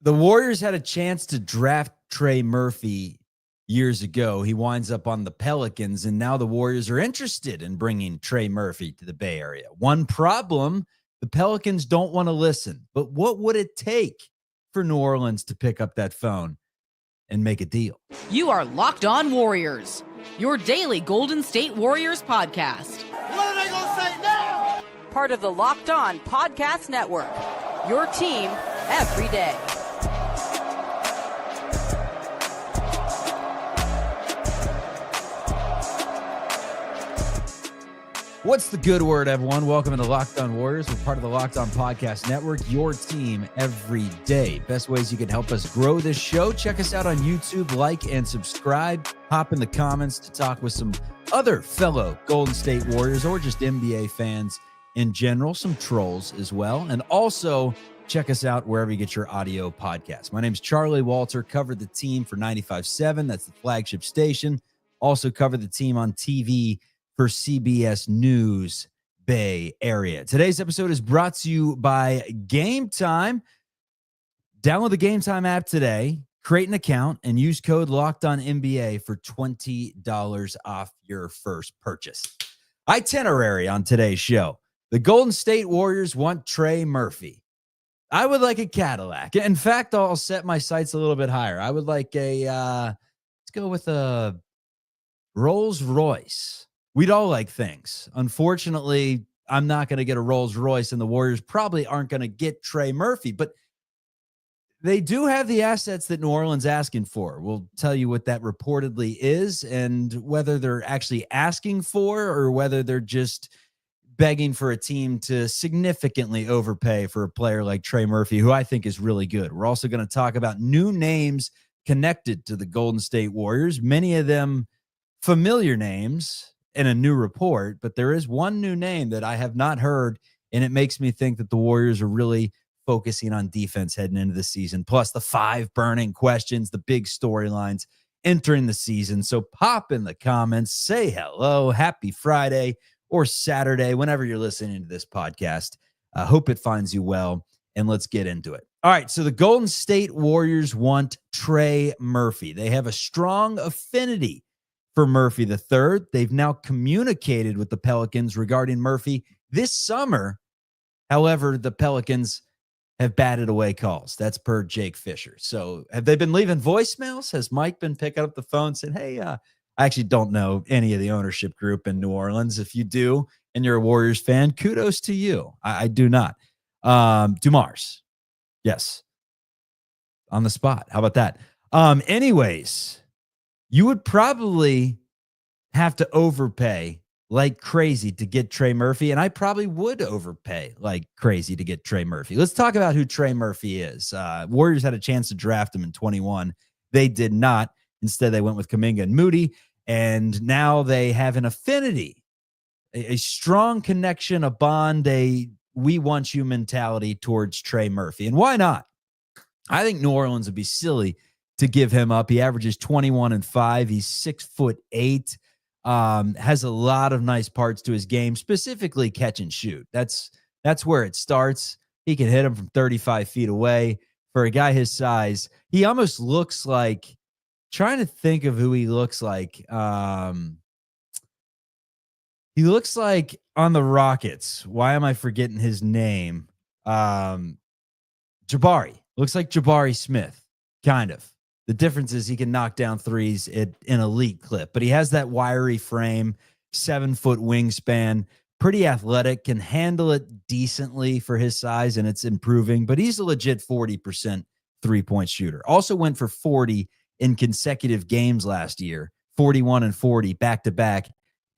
The Warriors had a chance to draft Trey Murphy years ago. He winds up on the Pelicans, and now the Warriors are interested in bringing Trey Murphy to the Bay Area. One problem, the Pelicans don't want to listen. But what would it take for New Orleans to pick up that phone and make a deal? You are Locked On Warriors, your daily Golden State Warriors podcast. What are they going to say now? Part of the Locked On Podcast Network, your team every day. What's the good word, everyone? Welcome to the Locked On Warriors. We're part of the Locked On Podcast Network, your team every day. Best ways you can help us grow this show. Check us out on YouTube, like and subscribe. Hop in the comments to talk with some other fellow Golden State Warriors or just NBA fans in general, some trolls as well. And also check us out wherever you get your audio podcasts. My name is Charlie Walter, covered the team for 95.7. That's the flagship station. Also covered the team on TV for CBS News Bay Area. Today's episode is brought to you by Gametime. Download the Gametime app today, create an account, and use code LOCKEDONNBA for $20 off your first purchase. Itinerary on today's show. The Golden State Warriors want Trey Murphy. I would like a Cadillac. In fact, I'll set my sights a little bit higher. I would like let's go with a Rolls Royce. We'd all like things. Unfortunately, I'm not going to get a Rolls Royce, and the Warriors probably aren't going to get Trey Murphy, but they do have the assets that New Orleans asking for. We'll tell you what that reportedly is and whether they're actually asking for or whether they're just begging for a team to significantly overpay for a player like Trey Murphy, who I think is really good. We're also going to talk about new names connected to the Golden State Warriors, many of them familiar names in a new report, but there is one new name that I have not heard, and it makes me think that the Warriors are really focusing on defense heading into the season, plus the 5 burning questions, the big storylines entering the season. So pop in the comments, say hello, happy Friday or Saturday, whenever you're listening to this podcast. I hope it finds you well, and let's get into it. All right, so the Golden State Warriors want Trey Murphy. They have a strong affinity for Murphy III. They've now communicated with the Pelicans regarding Murphy this summer. However, the Pelicans have batted away calls. That's per Jake Fisher. So have they been leaving voicemails? Has Mike been picking up the phone saying, hey, I actually don't know any of the ownership group in New Orleans. If you do, and you're a Warriors fan, kudos to you. I do not. Dumars. Yes. On the spot. How about that? Anyways, you would probably have to overpay like crazy to get Trey Murphy, and I probably would overpay like crazy to get Trey Murphy. Let's talk about who Trey Murphy is. Warriors had a chance to draft him in 21. They did not. Instead, they went with Kuminga and Moody, and now they have an affinity, a strong connection, a bond, a we want you mentality towards Trey Murphy. And why not? I think New Orleans would be silly to give him up. He averages 21-5. He's 6'8", has a lot of nice parts to his game, specifically catch and shoot. That's where it starts. He can hit him from 35 feet away. For a guy his size, he almost looks like, trying to think of who he looks like. He looks like on the Rockets. Why am I forgetting his name? Jabari. Looks like Jabari Smith, kind of. The difference is he can knock down threes at an elite clip, but he has that wiry frame, 7-foot wingspan, pretty athletic, can handle it decently for his size, and it's improving, but he's a legit 40% three-point shooter. Also went for 40 in consecutive games last year, 41 and 40 back-to-back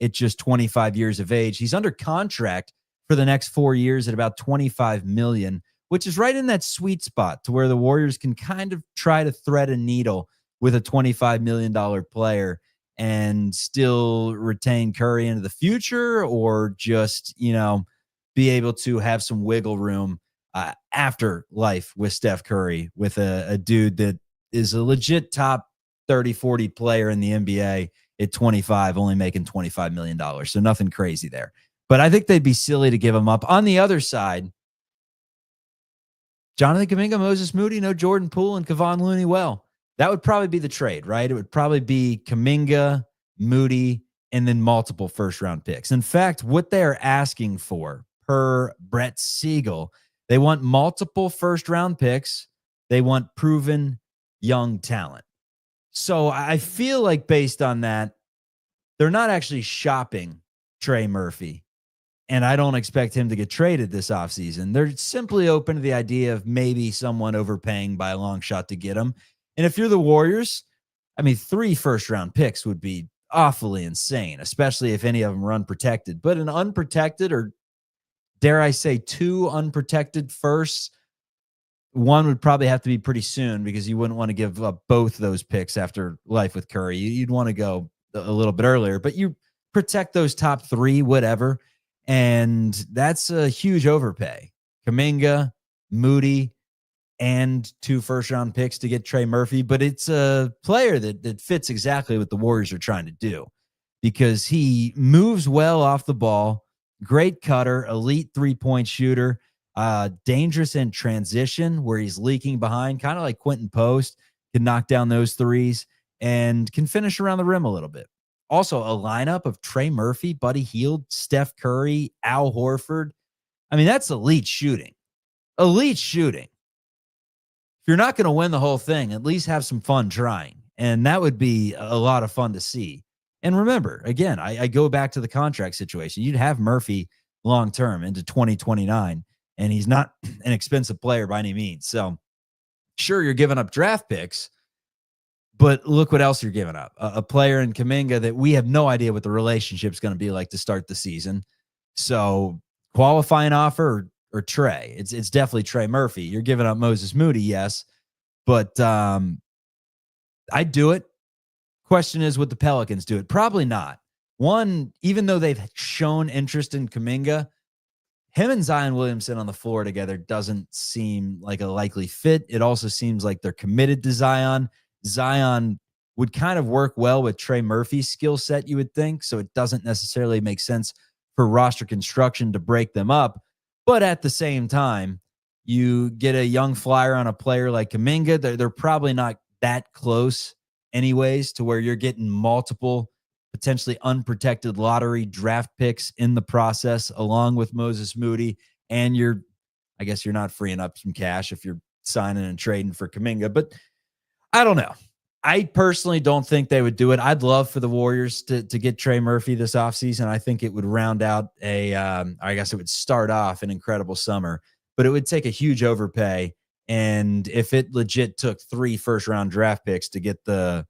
at just 25 years of age. He's under contract for the next 4 years at about $25 million, which is right in that sweet spot to where the Warriors can kind of try to thread a needle with a $25 million player and still retain Curry into the future, or just, be able to have some wiggle room after life with Steph Curry, with a dude that is a legit top 30, 40 player in the NBA at 25, only making $25 million. So nothing crazy there. But I think they'd be silly to give him up. On the other side, Jonathan Kuminga, Moses Moody, no Jordan Poole, and Kevon Looney. Well, that would probably be the trade, right? It would probably be Kuminga, Moody, and then multiple first-round picks. In fact, what they are asking for, per Brett Siegel, they want multiple first-round picks. They want proven young talent. So I feel like based on that, they're not actually shopping Trey Murphy. And I don't expect him to get traded this offseason. They're simply open to the idea of maybe someone overpaying by a long shot to get him. And if you're the Warriors, I mean, 3 first-round picks would be awfully insane, especially if any of them are unprotected. But an unprotected, or dare I say 2 unprotected firsts, one would probably have to be pretty soon because you wouldn't want to give up both those picks after life with Curry. You'd want to go a little bit earlier, but you protect those top 3, whatever. And that's a huge overpay. Kuminga, Moody, and 2 first-round picks to get Trey Murphy. But it's a player that fits exactly what the Warriors are trying to do because he moves well off the ball, great cutter, elite three-point shooter, dangerous in transition where he's leaking behind, kind of like Quentin Post, can knock down those threes and can finish around the rim a little bit. Also, a lineup of Trey Murphy, Buddy Hield, Steph Curry, Al Horford. I mean, that's elite shooting. Elite shooting. If you're not going to win the whole thing, at least have some fun trying. And that would be a lot of fun to see. And remember, again, I go back to the contract situation. You'd have Murphy long-term into 2029, and he's not an expensive player by any means. So, sure, you're giving up draft picks, but look what else you're giving up. A player in Kuminga that we have no idea what the relationship is going to be like to start the season. So qualifying offer or Trey, it's definitely Trey Murphy. You're giving up Moses Moody, yes, but I'd do it. Question is, would the Pelicans do it? Probably not. One, even though they've shown interest in Kuminga, him and Zion Williamson on the floor together doesn't seem like a likely fit. It also seems like they're committed to Zion. Zion would kind of work well with Trey Murphy's skill set, you would think. So it doesn't necessarily make sense for roster construction to break them up. But at the same time, you get a young flyer on a player like Kuminga. They're probably not that close anyways to where you're getting multiple potentially unprotected lottery draft picks in the process along with Moses Moody. And I guess you're not freeing up some cash if you're signing and trading for Kuminga. But I don't know. I personally don't think they would do it. I'd love for the Warriors to get Trey Murphy this offseason. I think it would round out I guess it would start off an incredible summer, but it would take a huge overpay. And if it legit took 3 first-round draft picks to get the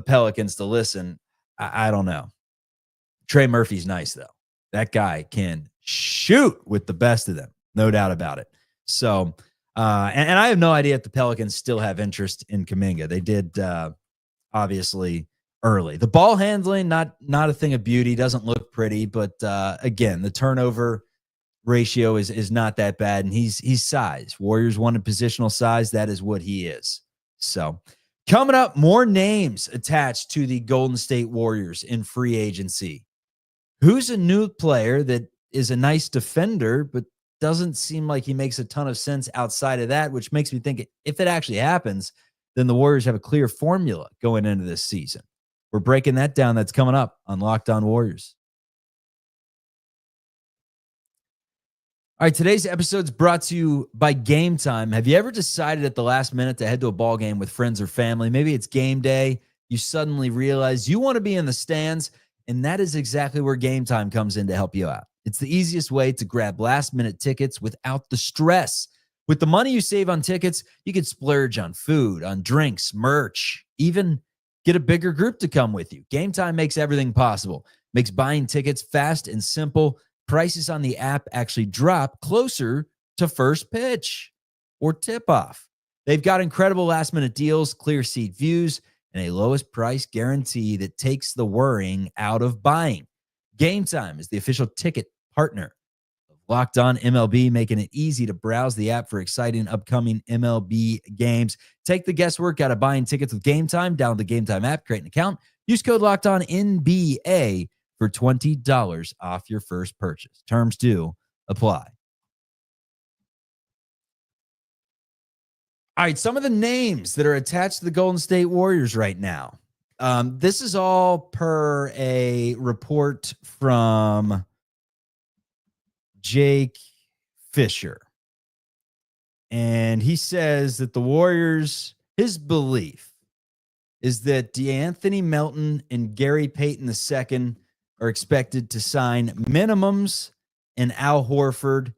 Pelicans to listen, I don't know. Trey Murphy's nice, though. That guy can shoot with the best of them. No doubt about it. So, and I have no idea if the Pelicans still have interest in Kuminga. They did, obviously, early. The ball handling, not a thing of beauty. Doesn't look pretty, but again, the turnover ratio is not that bad, and he's size. Warriors wanted positional size. That is what he is. So, coming up, more names attached to the Golden State Warriors in free agency. Who's a new player that is a nice defender, but doesn't seem like he makes a ton of sense outside of that, which makes me think if it actually happens, then the Warriors have a clear formula going into this season. We're breaking that down. That's coming up on Locked On Warriors. All right, today's episode is brought to you by Gametime. Have you ever decided at the last minute to head to a ball game with friends or family? Maybe it's game day. You suddenly realize you want to be in the stands, and that is exactly where Gametime comes in to help you out. It's the easiest way to grab last-minute tickets without the stress. With the money you save on tickets, you can splurge on food, on drinks, merch, even get a bigger group to come with you. Gametime makes everything possible. Makes buying tickets fast and simple. Prices on the app actually drop closer to first pitch or tip-off. They've got incredible last-minute deals, clear seat views, and a lowest price guarantee that takes the worrying out of buying. Gametime is the official ticket partner of Locked On MLB, making it easy to browse the app for exciting upcoming MLB games. Take the guesswork out of buying tickets with Gametime. Download the Gametime app, create an account, use code Locked On NBA for $20 off your first purchase. Terms do apply. All right, some of the names that are attached to the Golden State Warriors right now. This is all per a report from Jake Fisher. And he says that the Warriors, his belief is that DeAnthony Melton and Gary Payton II are expected to sign minimums, and Al Horford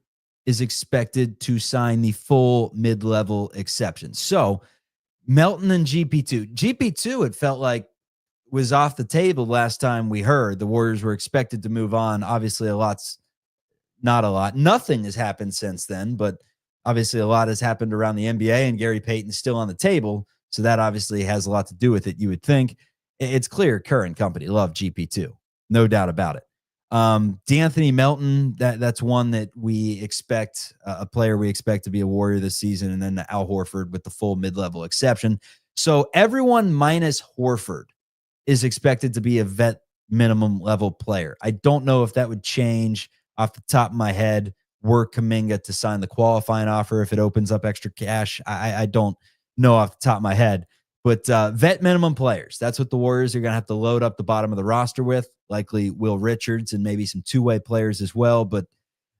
is expected to sign the full mid-level exception. So Melton and GP2. GP2, it felt like, was off the table last time we heard. The Warriors were expected to move on. Obviously, not a lot. Nothing has happened since then, but obviously a lot has happened around the NBA, and Gary Payton's still on the table. So that obviously has a lot to do with it, you would think. It's clear Kerr and company love GP2. No doubt about it. DeAnthony Melton, that's one that we expect, a player we expect to be a Warrior this season, and then Al Horford with the full mid-level exception. So everyone minus Horford is expected to be a vet minimum level player. I don't know if that would change off the top of my head. Were Kuminga to sign the qualifying offer if it opens up extra cash? I don't know off the top of my head. But vet minimum players, that's what the Warriors are going to have to load up the bottom of the roster with, likely Will Richards and maybe some two-way players as well. But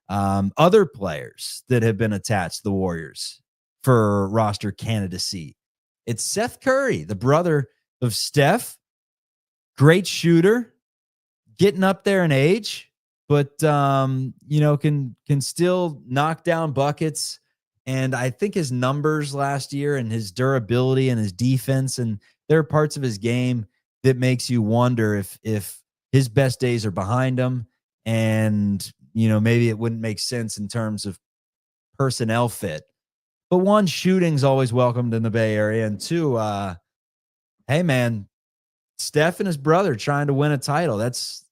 other players that have been attached to the Warriors for roster candidacy, it's Seth Curry, the brother of Steph. Great shooter, getting up there in age, but can still knock down buckets. And I think his numbers last year and his durability and his defense, and there are parts of his game that makes you wonder if his best days are behind him. And, maybe it wouldn't make sense in terms of personnel fit. But one, shooting's always welcomed in the Bay Area. And two, hey, man, Steph and his brother trying to win a title. That's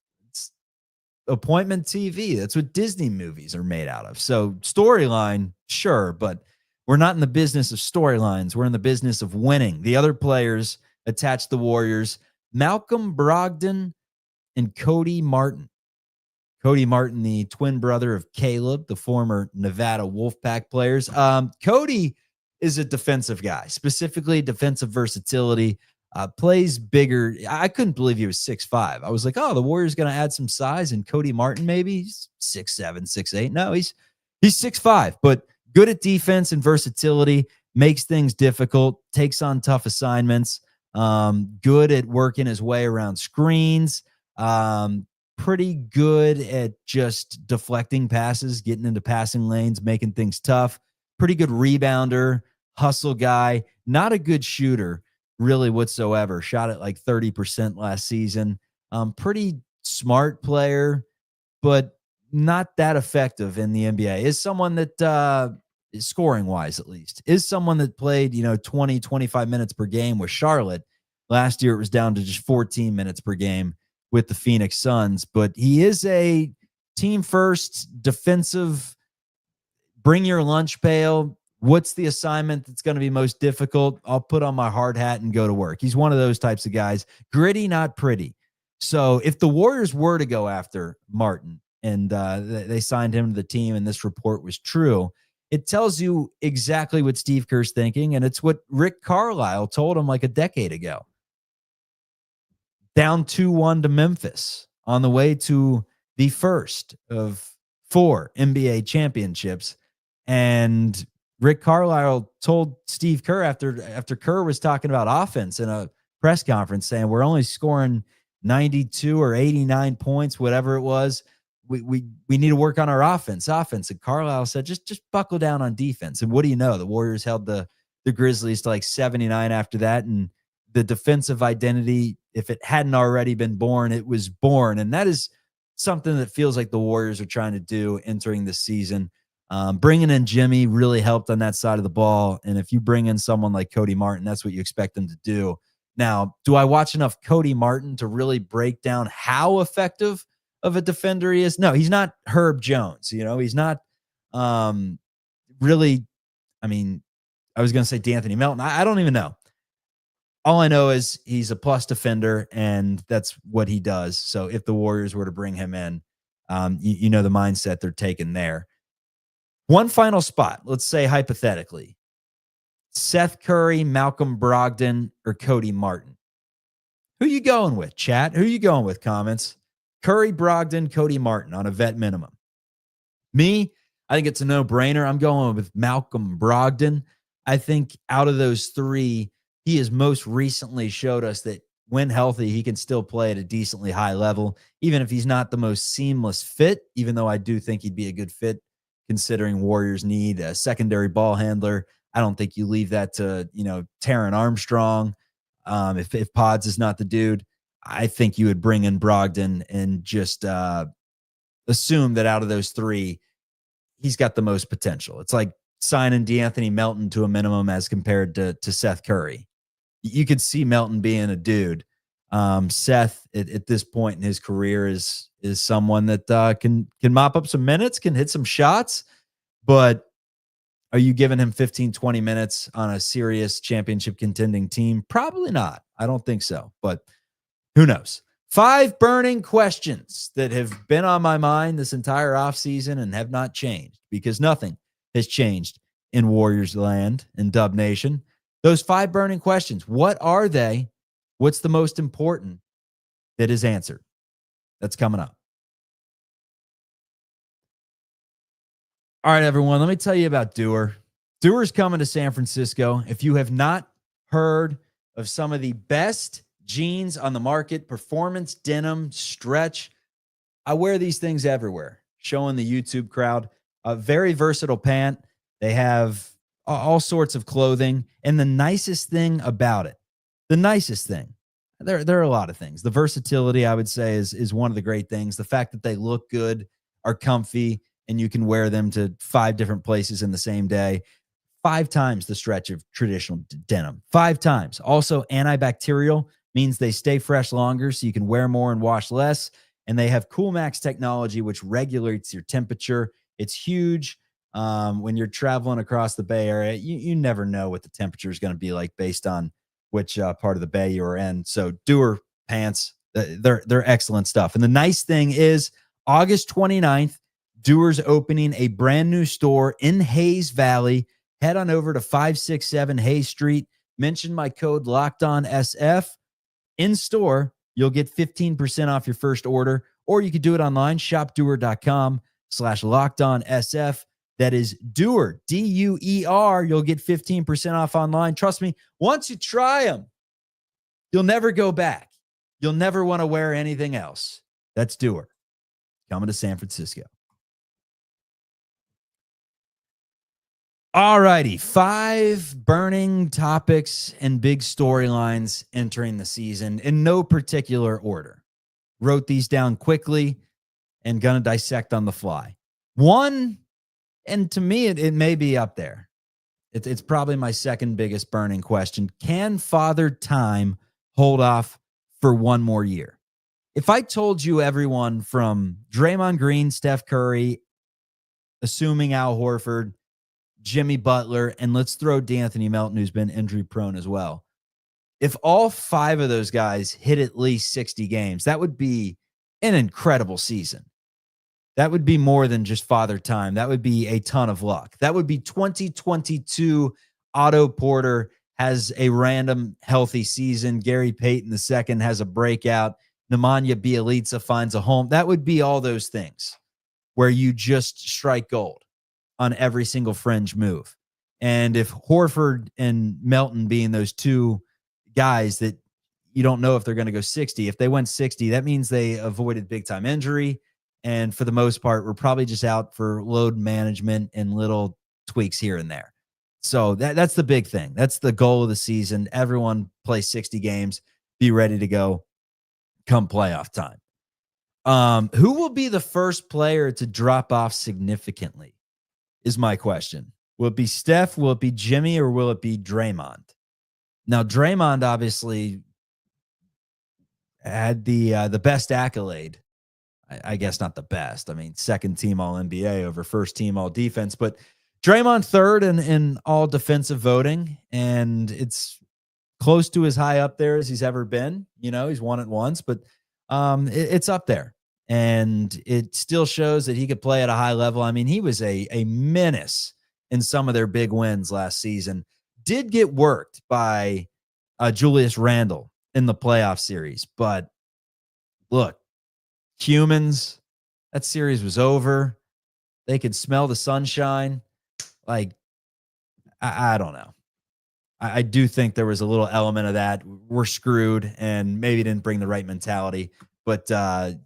appointment TV. That's what Disney movies are made out of. So storyline, sure, but we're not in the business of storylines. We're in the business of winning. The other players attached to the Warriors, Malcolm Brogdon and Cody Martin. Cody Martin, the twin brother of Caleb, the former Nevada Wolfpack players. Cody is a defensive guy, specifically defensive versatility. Plays bigger. I couldn't believe he was 6'5". I was like, oh, the Warriors going to add some size, and Cody Martin maybe he's 6'7", 6'8". No, he's 6'5", but good at defense and versatility, makes things difficult, takes on tough assignments, good at working his way around screens, pretty good at just deflecting passes, getting into passing lanes, making things tough, pretty good rebounder, hustle guy, not a good shooter really whatsoever. Shot at like 30% last season. Pretty smart player, but not that effective in the NBA. Is someone that is scoring wise, at least, is someone that played, 20, 25 minutes per game with Charlotte. Last year, it was down to just 14 minutes per game with the Phoenix Suns, but he is a team first defensive, bring your lunch pail. What's the assignment that's going to be most difficult? I'll put on my hard hat and go to work. He's one of those types of guys. Gritty, not pretty. So if the Warriors were to go after Martin and they signed him to the team and this report was true, it tells you exactly what Steve Kerr's thinking, and it's what Rick Carlisle told him like a decade ago. Down 2-1 to Memphis on the way to the first of 4 NBA championships. And Rick Carlisle told Steve Kerr after Kerr was talking about offense in a press conference, saying we're only scoring 92 or 89 points, whatever it was. We need to work on our offense. And Carlisle said, just buckle down on defense. And what do you know? The Warriors held the Grizzlies to like 79 after that. And the defensive identity, if it hadn't already been born, it was born. And that is something that feels like the Warriors are trying to do entering the season. Bringing in Jimmy really helped on that side of the ball. And if you bring in someone like Cody Martin, that's what you expect them to do. Now, do I watch enough Cody Martin to really break down how effective of a defender he is? No, he's not Herb Jones. He's not really, I was going to say DeAnthony Melton. I don't even know. All I know is he's a plus defender, and that's what he does. So if the Warriors were to bring him in, the mindset they're taking there. One final spot, let's say hypothetically, Seth Curry, Malcolm Brogdon, or Cody Martin? Who you going with, chat? Who you going with, comments? Curry, Brogdon, Cody Martin on a vet minimum. Me, I think it's a no-brainer. I'm going with Malcolm Brogdon. I think out of those three, he has most recently showed us that when healthy, he can still play at a decently high level, even if he's not the most seamless fit, even though I do think he'd be a good fit considering Warriors need a secondary ball handler. I don't think you leave that to, Taron Armstrong. If Pods is not the dude, I think you would bring in Brogdon and just assume that out of those three, he's got the most potential. It's like signing DeAnthony Melton to a minimum as compared to Seth Curry. You could see Melton being a dude. Seth at this point in his career is someone that can mop up some minutes, can hit some shots, but are you giving him 15, 20 minutes on a serious championship contending team? Probably not. I don't think so, but who knows? 5 burning questions that have been on my mind this entire offseason and have not changed because nothing has changed in Warriors land and Dub Nation. Those 5 burning questions, what are they? What's the most important that is answered? That's coming up. All right, everyone, let me tell you about DOER. DOER is coming to San Francisco. If you have not heard of some of the best jeans on the market, performance denim, stretch, I wear these things everywhere, showing the YouTube crowd. A very versatile pant. They have all sorts of clothing. And the nicest thing about it, there are a lot of things. The versatility, I would say, is one of the great things. The fact that they look good, are comfy, and you can wear them to 5 different places in the same day. 5 times the stretch of traditional denim. 5 times. Also, antibacterial means they stay fresh longer, so you can wear more and wash less. And they have CoolMax technology, which regulates your temperature. It's huge. When you're traveling across the Bay Area, you never know what the temperature is going to be like based on which part of the Bay you're in. So DOER pants, they're excellent stuff. And the nice thing is August 29th, DOER's opening a brand new store in Hayes Valley. Head on over to 567 Hayes Street. Mention my code LOCKEDONSF. In store, you'll get 15% off your first order, or you could do it online, shopdoer.com/LockedOnSF. That is DOER, DUER. You'll get 15% off online. Trust me, once you try them, you'll never go back. You'll never want to wear anything else. That's DOER. Coming to San Francisco. All righty, 5 burning topics and big storylines entering the season in no particular order. Wrote these down quickly and gonna dissect on the fly. One, and to me, it may be up there. It's probably my second biggest burning question. Can Father Time hold off for one more year? If I told you everyone from Draymond Green, Steph Curry, assuming Al Horford, Jimmy Butler, and let's throw DeAnthony Melton, who's been injury prone as well. If all 5 of those guys hit at least 60 games, that would be an incredible season. That would be more than just Father Time. That would be a ton of luck. That would be 2022 Otto Porter has a random healthy season. Gary Payton II has a breakout. Nemanja Bjelica finds a home. That would be all those things where you just strike gold on every single fringe move. And if Horford and Melton being those 2 guys that you don't know if they're going to go 60, if they went 60, that means they avoided big time injury. And for the most part, we're probably just out for load management and little tweaks here and there. So that's the big thing. That's the goal of the season. Everyone play 60 games, be ready to go come playoff time. Who will be the first player to drop off significantly is my question. Will it be Steph? Will it be Jimmy? Or will it be Draymond? Now, Draymond obviously had the best accolade. I guess not the best. I mean, second team all NBA over first team all defense, but Draymond third in all defensive voting. And it's close to as high up there as he's ever been. He's won it once, but it's up there. And it still shows that he could play at a high level. I mean, he was a menace in some of their big wins last season. did get worked by Julius Randle in the playoff series. But look, humans, that series was over. They could smell the sunshine. Like, I don't know. I do think there was a little element of that. We're screwed and maybe didn't bring the right mentality. But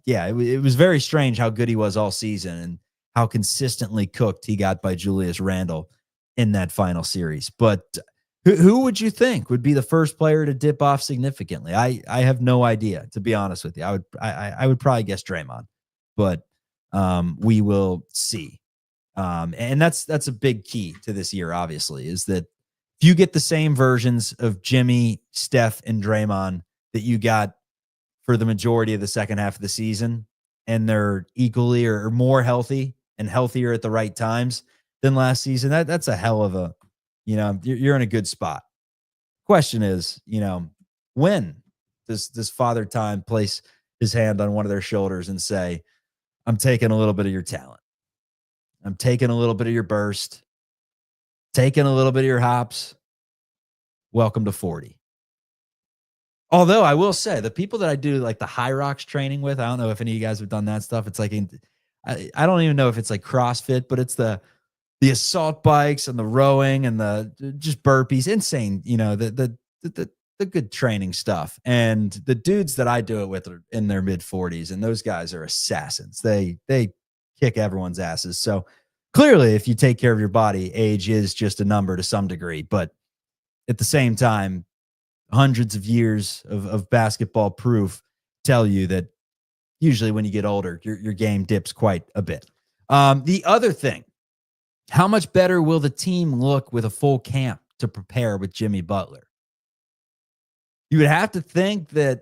yeah, it was very strange how good he was all season and how consistently cooked he got by Julius Randle in that final series. But who would you think would be the first player to dip off significantly? I have no idea, to be honest with you. I would probably guess Draymond, but we will see. And that's a big key to this year, obviously, is that if you get the same versions of Jimmy, Steph, and Draymond that you got for the majority of the second half of the season, and they're equally or more healthy and healthier at the right times than last season, that's a hell of a, you're in a good spot. Question is, when does Father Time place his hand on one of their shoulders and say, I'm taking a little bit of your talent. I'm taking a little bit of your burst, taking a little bit of your hops. Welcome to 40. Although I will say the people that I do like the high rocks training with, I don't know if any of you guys have done that stuff. It's like, I don't even know if it's like CrossFit, but it's the assault bikes and the rowing and the just burpees, insane, the good training stuff. And the dudes that I do it with are in their mid 40s, and those guys are assassins. They kick everyone's asses. So clearly, if you take care of your body, age is just a number to some degree. But at the same time, hundreds of years of basketball proof tell you that usually when you get older, your game dips quite a bit. The other thing, how much better will the team look with a full camp to prepare with Jimmy Butler? You would have to think that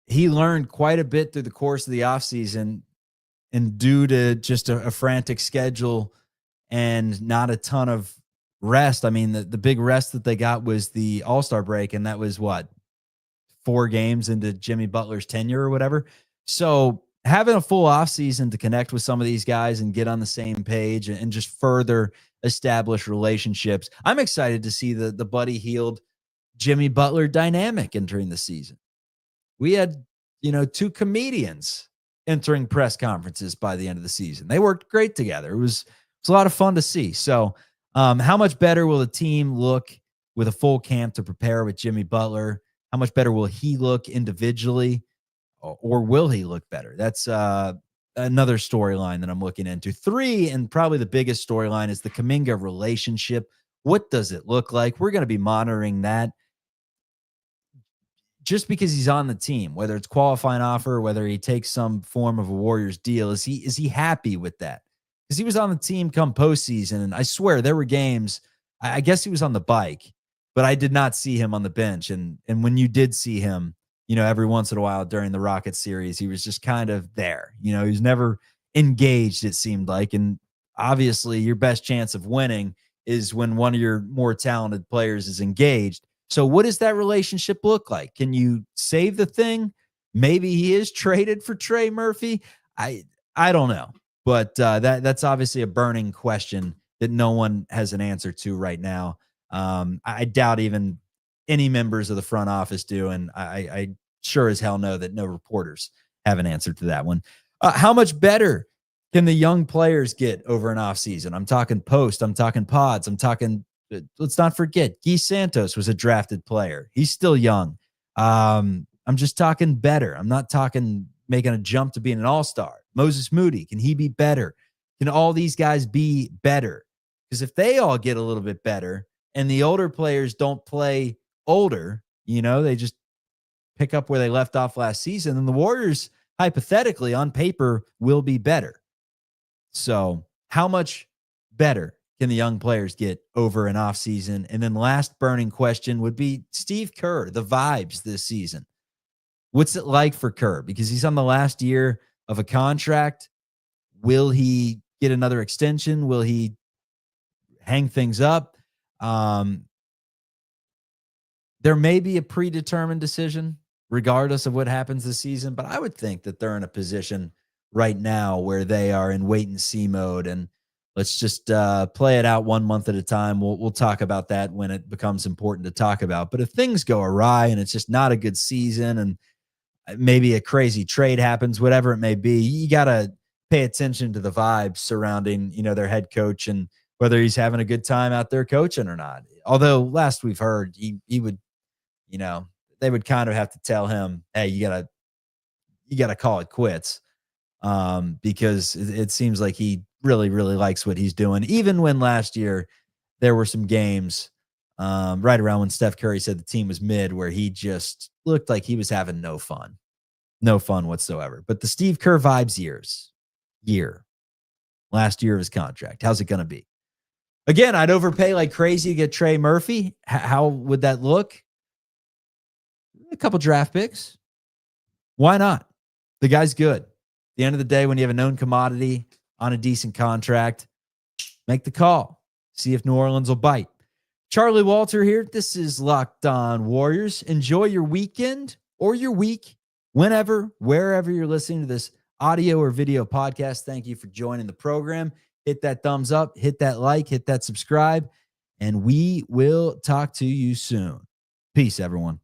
he learned quite a bit through the course of the offseason, and due to just a frantic schedule and not a ton of rest. I mean, the big rest that they got was the All-Star break, and that was 4 games into Jimmy Butler's tenure or whatever. So having a full offseason to connect with some of these guys and get on the same page and just further establish relationships. I'm excited to see the Buddy Hield Jimmy Butler dynamic entering the season. We had, 2 comedians entering press conferences by the end of the season. They worked great together. It was a lot of fun to see. So how much better will the team look with a full camp to prepare with Jimmy Butler? How much better will he look individually, or will he look better? That's another storyline that I'm looking into. 3, and probably the biggest storyline, is the Kuminga relationship. What does it look like? We're going to be monitoring that. Just because he's on the team, whether it's qualifying offer, whether he takes some form of a Warriors deal, is he happy with that? Because he was on the team come postseason, and I swear there were games. I guess he was on the bike, but I did not see him on the bench. And when you did see him, every once in a while during the Rockets series, he was just kind of there. He was never engaged, it seemed like. And obviously, your best chance of winning is when one of your more talented players is engaged. So what does that relationship look like? Can you save the thing? Maybe he is traded for Trey Murphy. I don't know. But that's obviously a burning question that no one has an answer to right now. I doubt even any members of the front office do, and I sure as hell know that no reporters have an answer to that one. How much better can the young players get over an offseason? I'm talking post. I'm talking pods. I'm talking – let's not forget, Guy Santos was a drafted player. He's still young. I'm just talking better. I'm not talking making a jump to being an all-star. Moses Moody, can he be better? Can all these guys be better? Because if they all get a little bit better and the older players don't play older, they just pick up where they left off last season, then the Warriors, hypothetically, on paper, will be better. So how much better can the young players get over an offseason? And then last burning question would be Steve Kerr, the vibes this season. What's it like for Kerr? Because he's on the last year of a contract. Will he get another extension? Will he hang things up? There may be a predetermined decision regardless of what happens this season, but I would think that they're in a position right now where they are in wait and see mode. And let's just play it out 1 month at a time. We'll talk about that when it becomes important to talk about. But if things go awry and it's just not a good season and maybe a crazy trade happens, whatever it may be, you got to pay attention to the vibes surrounding, their head coach and whether he's having a good time out there coaching or not. Although last we've heard he would, they would kind of have to tell him, hey, you gotta call it quits. Because it seems like he really, really likes what he's doing. Even when last year there were some games right around when Steph Curry said the team was mid, where he just looked like he was having no fun whatsoever. But the Steve Kerr vibes last year of his contract, how's it going to be? Again, I'd overpay like crazy to get Trey Murphy. How would that look? A couple draft picks. Why not? The guy's good. At the end of the day, when you have a known commodity on a decent contract, make the call. See if New Orleans will bite. Charlie Walter here. This is Locked On Warriors. Enjoy your weekend or your week, whenever, wherever you're listening to this audio or video podcast. Thank you for joining the program. Hit that thumbs up, hit that like, hit that subscribe, and we will talk to you soon. Peace, everyone.